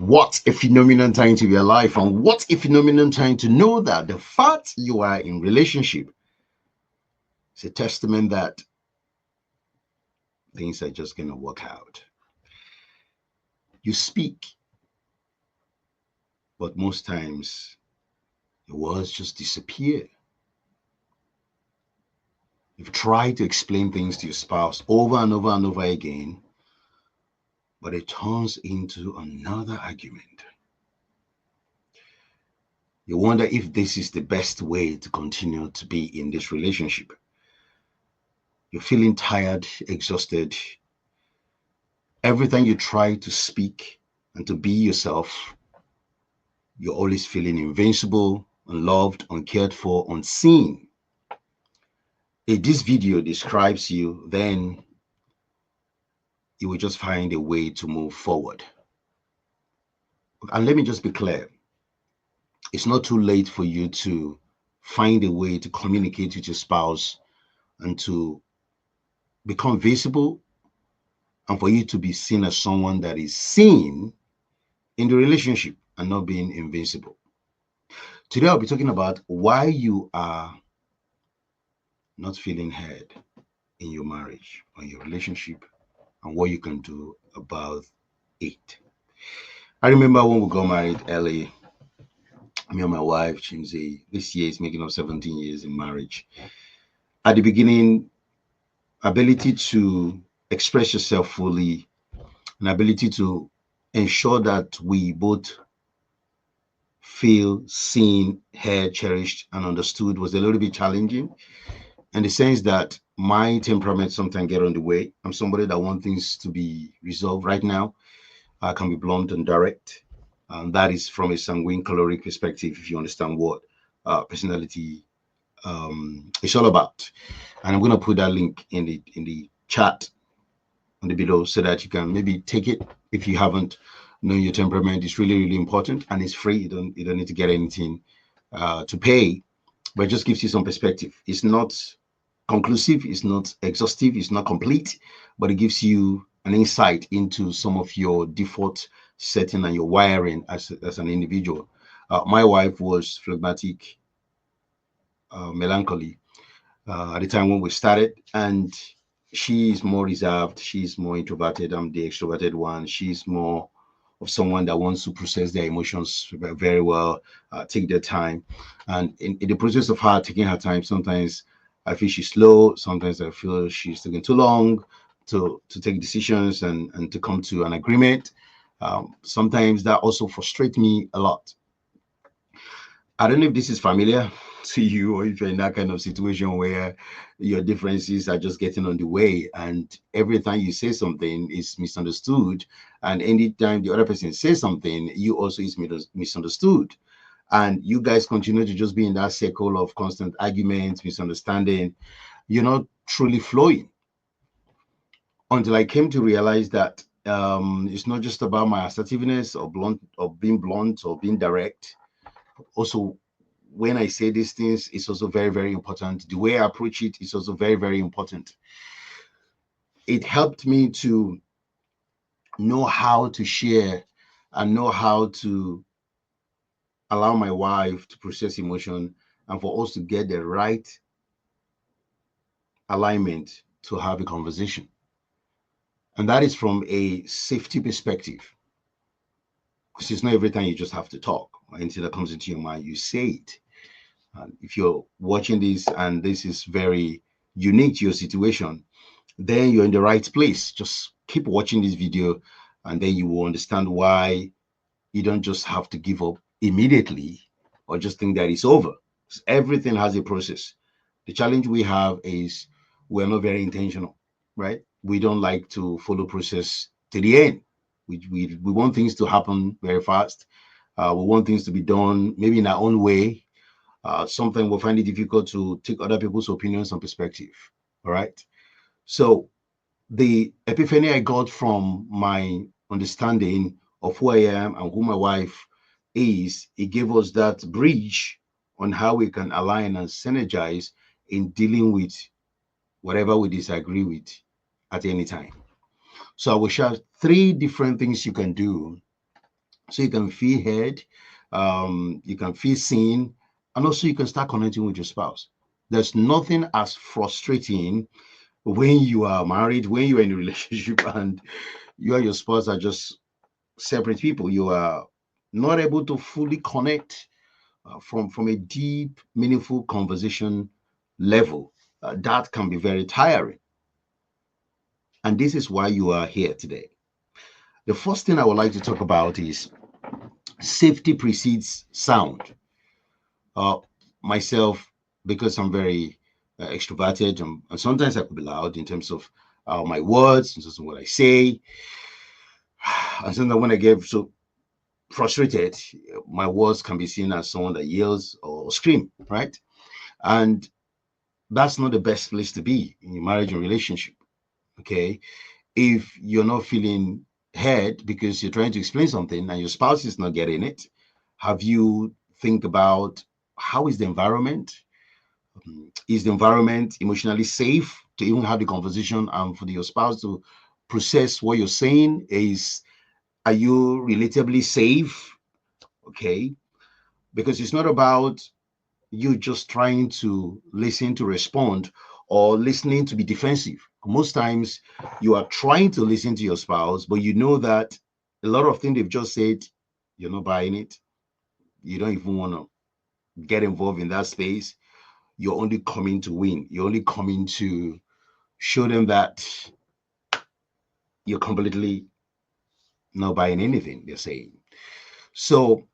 What a phenomenal time to be alive, and what a phenomenal time to know that the fact you are in relationship is a testament that things are just gonna work out. You speak, but most times the words just disappear. You've tried to explain things to your spouse over and over and over again, but it turns into another argument. You wonder if this is the best way to continue to be in this relationship. You're feeling tired, exhausted. Every time you try to speak and to be yourself, you're always feeling invincible, unloved, uncared for, unseen. If this video describes you, then you will just find a way to move forward. And let me just be clear, it's not too late for you to find a way to communicate with your spouse and to become visible and for you to be seen as someone that is seen in the relationship and not being invincible. Today, I'll be talking about why you are not feeling heard in your marriage or your relationship and what you can do about it. I remember when we got married early, me and my wife, Chinze, this year is making up 17 years in marriage. At the beginning, ability to express yourself fully, an ability to ensure that we both feel seen, heard, cherished, and understood was a little bit challenging in the sense that my temperament sometimes get on the way. I'm somebody that wants things to be resolved right now. I can be blunt and direct. That is from a sanguine caloric perspective, if you understand what personality is all about. And I'm going to put that link in the chat on the below so that you can maybe take it if you haven't known your temperament. It's really, really important and it's free. You don't need to get anything to pay, but it just gives you some perspective. It's not conclusive, it's not exhaustive, it's not complete, but it gives you an insight into some of your default setting and your wiring as an individual. My wife was phlegmatic, melancholy at the time when we started, and she's more reserved, she's more introverted. I'm the extroverted one. She's more of someone that wants to process their emotions very well, take their time. And in the process of her taking her time, sometimes I feel she's slow, sometimes I feel she's taking too long to take decisions and to come to an agreement. Sometimes that also frustrates me a lot. I don't know if this is familiar to you or if you're in that kind of situation where your differences are just getting on the way and every time you say something is misunderstood, and anytime the other person says something you also is misunderstood, and you guys continue to just be in that circle of constant arguments, misunderstanding. You're not truly flowing, until I came to realize that it's not just about my assertiveness or blunt or being direct. Also, when I say these things, it's also very, very important. The way I approach it is also very, very important. It helped me to know how to share and know how to allow my wife to process emotion and for us to get the right alignment to have a conversation. And that is from a safety perspective, because it's not every time you just have to talk or anything that comes into your mind, you say it. If you're watching this and this is very unique to your situation, then you're in the right place. Just keep watching this video and then you will understand why you don't just have to give up immediately or just think that it's over. Everything has a process. The challenge we have is we're not very intentional, right? We don't like to follow process to the end. We want things to happen very fast. We want things to be done maybe in our own way. Sometimes we'll find it difficult to take other people's opinions and perspective. All right. So the epiphany I got from my understanding of who I am and who my wife is, it gave us that bridge on how we can align and synergize in dealing with whatever we disagree with at any time. So I will share three different things you can do so you can feel heard, you can feel seen, and also you can start connecting with your spouse. There's nothing as frustrating when you are married, when you are in a relationship, and you and your spouse are just separate people. You are not able to fully connect from a deep, meaningful conversation level. That can be very tiring. And this is why you are here today. The first thing I would like to talk about is safety precedes sound. Uh, Myself, because I'm very extroverted, and sometimes I could be loud in terms of my words, in terms of what I say. And sometimes when I get so frustrated, my words can be seen as someone that yells or scream, right? And that's not the best place to be in your marriage and relationship. Okay. If you're not feeling heard because you're trying to explain something and your spouse is not getting it, have you think about how is the environment? Is the environment emotionally safe to even have the conversation and for your spouse to process what you're saying? Are you relatively safe? Okay. Because it's not about you just trying to listen to respond or listening to be defensive. Most times you are trying to listen to your spouse, but you know that a lot of things they've just said, you're not buying it. You don't even want to get involved in that space. You're only coming to win. You're only coming to show them that you're completely not buying anything they're saying. So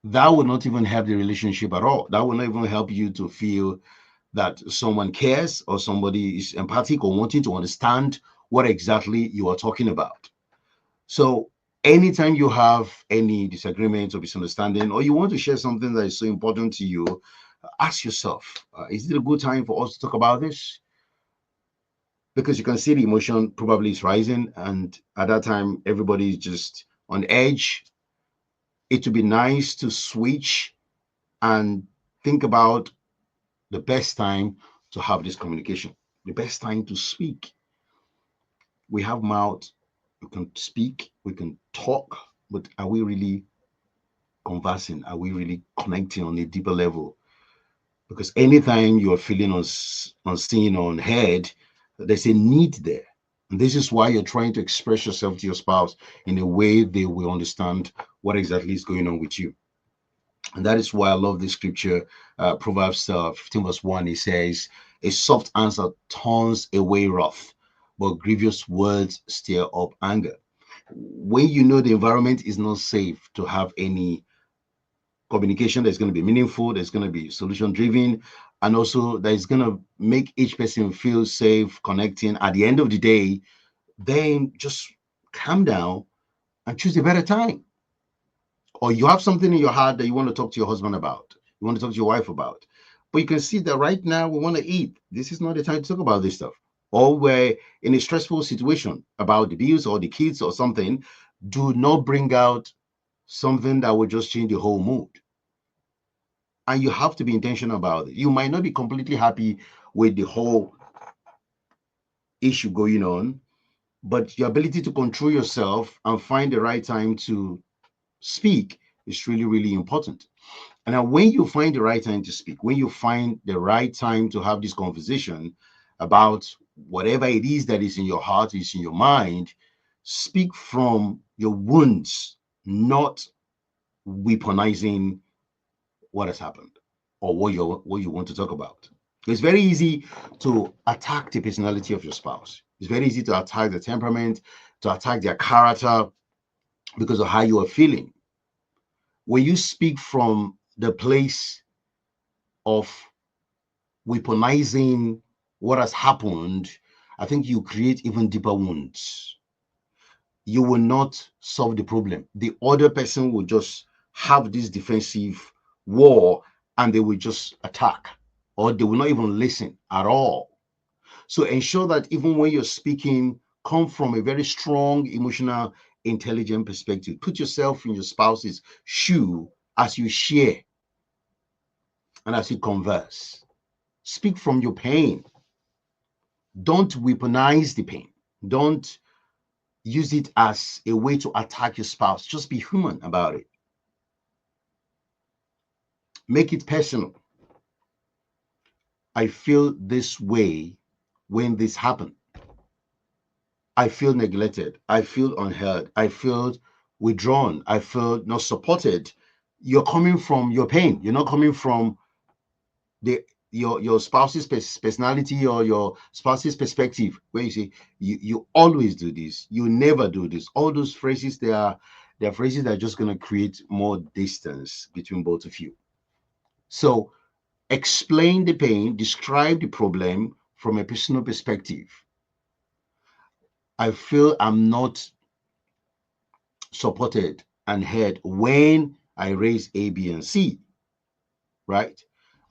that will not even help the relationship at all. That will not even help you to feel that someone cares or somebody is empathic or wanting to understand what exactly you are talking about. So, anytime you have any disagreement or misunderstanding, or you want to share something that is so important to you, ask yourself, is it a good time for us to talk about this? Because you can see the emotion probably is rising, and at that time, everybody is just on edge. It would be nice to switch and think about the best time to have this communication, the best time to speak. We have mouth, we can speak, we can talk, but are we really conversing? Are we really connecting on a deeper level? Because anytime you are feeling unseen or unheard, there's a need there. And this is why you're trying to express yourself to your spouse in a way they will understand what exactly is going on with you. And that is why I love this scripture, Proverbs 15, verse 1. It says, a soft answer turns away wrath, but grievous words stir up anger. When you know the environment is not safe to have any communication that's going to be meaningful, that's going to be solution driven, and also that is going to make each person feel safe connecting at the end of the day, then just calm down and choose a better time. Or you have something in your heart that you want to talk to your husband about, you want to talk to your wife about, but you can see that right now we want to eat. This is not the time to talk about this stuff. Or we're in a stressful situation about the bills or the kids or something. Do not bring out something that will just change the whole mood. And you have to be intentional about it. You might not be completely happy with the whole issue going on, but your ability to control yourself and find the right time to speak is really, really important. And now, when you find the right time to speak, when you find the right time to have this conversation about whatever it is that is in your heart, is in your mind, speak from your wounds, not weaponizing what has happened or what you want to talk about. It's very easy to attack the personality of your spouse. It's very easy to attack the temperament, to attack their character because of how you are feeling. When you speak from the place of weaponizing what has happened, I think you create even deeper wounds. You will not solve the problem. The other person will just have this defensive war and they will just attack or they will not even listen at all. So ensure that even when you're speaking, come from a very strong, emotional, intelligent perspective. Put yourself in your spouse's shoe as you share and as you converse. Speak from your pain. Don't weaponize the pain. Don't use it as a way to attack your spouse. Just be human about it. Make it personal. I feel this way when this happened. I feel neglected. I feel unheard. I feel withdrawn. I feel not supported. You're coming from your pain. You're not coming from the your spouse's personality or your spouse's perspective. Where you say you always do this, you never do this. All those phrases, they are phrases that are just going to create more distance between both of you. So explain the pain, describe the problem from a personal perspective. I feel I'm not supported and heard when I raise A, B, and C, right?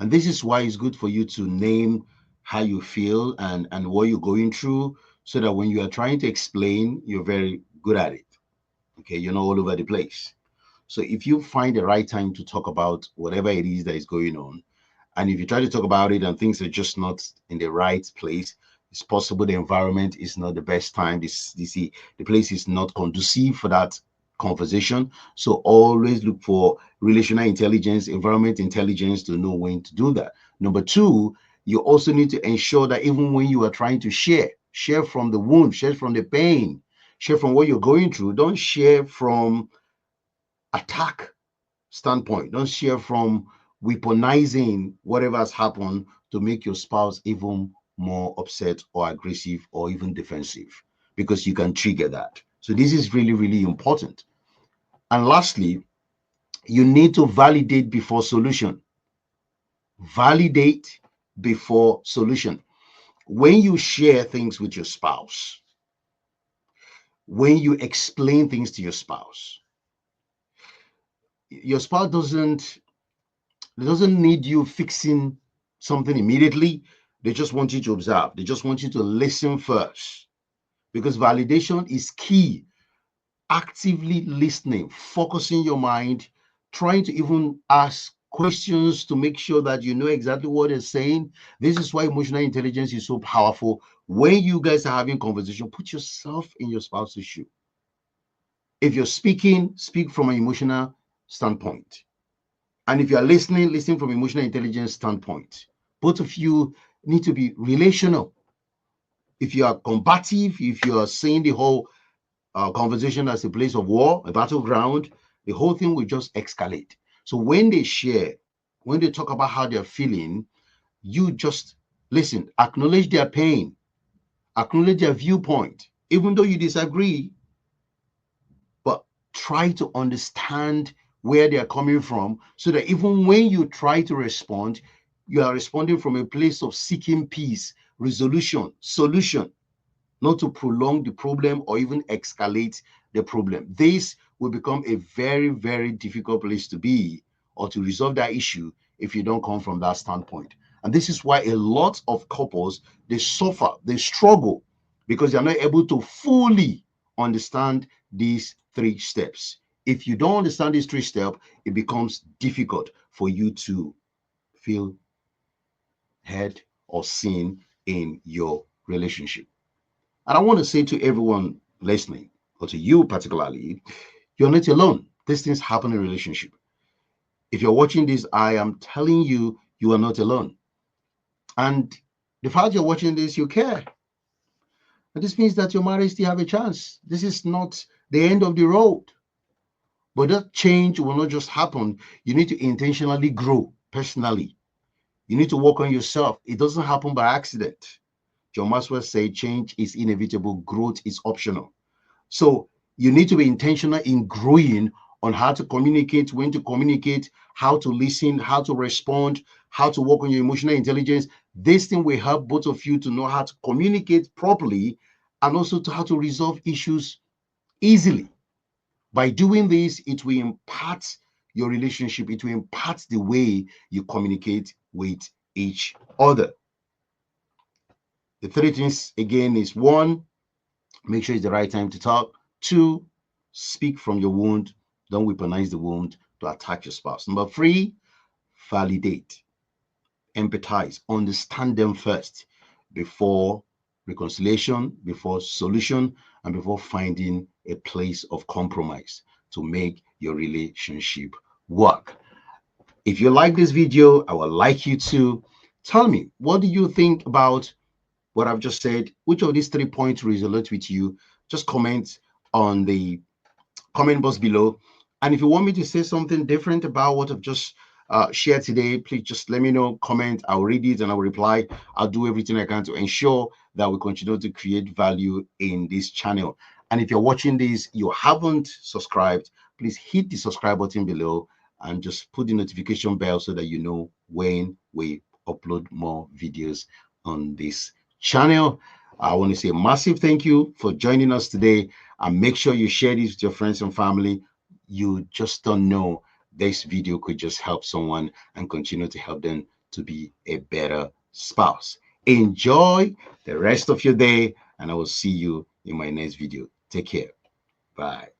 And this is why it's good for you to name how you feel and what you're going through, so that when you are trying to explain, you're very good at it. Okay, you're not all over the place. So if you find the right time to talk about whatever it is that is going on, and if you try to talk about it and things are just not in the right place, it's possible the environment is not the best time. The place is not conducive for that conversation. So always look for relational intelligence, environment intelligence to know when to do that. Number two, you also need to ensure that even when you are trying to share from the wound, share from the pain, share from what you're going through. Don't share from attack standpoint. Don't share from weaponizing whatever has happened to make your spouse even more upset or aggressive or even defensive, because you can trigger that. So this is really, really important. And lastly, you need to validate before solution. Validate before solution. When you share things with your spouse, when you explain things to your spouse doesn't need you fixing something immediately. They just want you to observe. They just want you to listen first, because validation is key. Actively listening, focusing your mind, trying to even ask questions to make sure that you know exactly what they're saying. This is why emotional intelligence is so powerful. When you guys are having conversation, put yourself in your spouse's shoe. If you're speaking, speak from an emotional standpoint. And if you are listening, listen from emotional intelligence standpoint. Both of you need to be relational. If you are combative, if you are seeing the whole conversation as a place of war, a battleground, the whole thing will just escalate. So when they share, when they talk about how they're feeling, you just listen, acknowledge their pain, acknowledge their viewpoint, even though you disagree, but try to understand where they are coming from, so that even when you try to respond, you are responding from a place of seeking peace, resolution, solution, not to prolong the problem or even escalate the problem. This will become a very, very difficult place to be, or to resolve that issue, if you don't come from that standpoint. And this is why a lot of couples, they suffer, they struggle, because they're not able to fully understand these three steps. If you don't understand these three steps, it becomes difficult for you to feel heard or seen in your relationship. And I want to say to everyone listening, or to you particularly, you're not alone. These things happen in relationship. If you're watching this, I am telling you, you are not alone. And the fact you're watching this, you care. And this means that your marriage still have a chance. This is not the end of the road. But that change will not just happen. You need to intentionally grow personally. You need to work on yourself. It doesn't happen by accident. John Maxwell said change is inevitable, growth is optional. So you need to be intentional in growing on how to communicate, when to communicate, how to listen, how to respond, how to work on your emotional intelligence. This thing will help both of you to know how to communicate properly, and also to how to resolve issues easily. By doing this, it will impact your relationship, it will impact the way you communicate with each other. The three things again is: one, make sure it's the right time to talk. Two, speak from your wound. Don't weaponize the wound to attack your spouse. Number three, validate, empathize, understand them first before reconciliation, before solution, and before finding a place of compromise to make your relationship work. If you like this video, I would like you to tell me, what do you think about what I've just said? Which of these 3 points resonate with you? Just comment on the comment box below. And if you want me to say something different about what I've just shared today, please just let me know. Comment. I'll read it and I'll reply. I'll do everything I can to ensure that we continue to create value in this channel. And if you're watching this, you haven't subscribed, please hit the subscribe button below and just put the notification bell so that you know when we upload more videos on this channel. I want to say a massive thank you for joining us today, and make sure you share this with your friends and family. You just don't know, this video could just help someone and continue to help them to be a better spouse. Enjoy the rest of your day, and I will see you in my next video. Take care. Bye.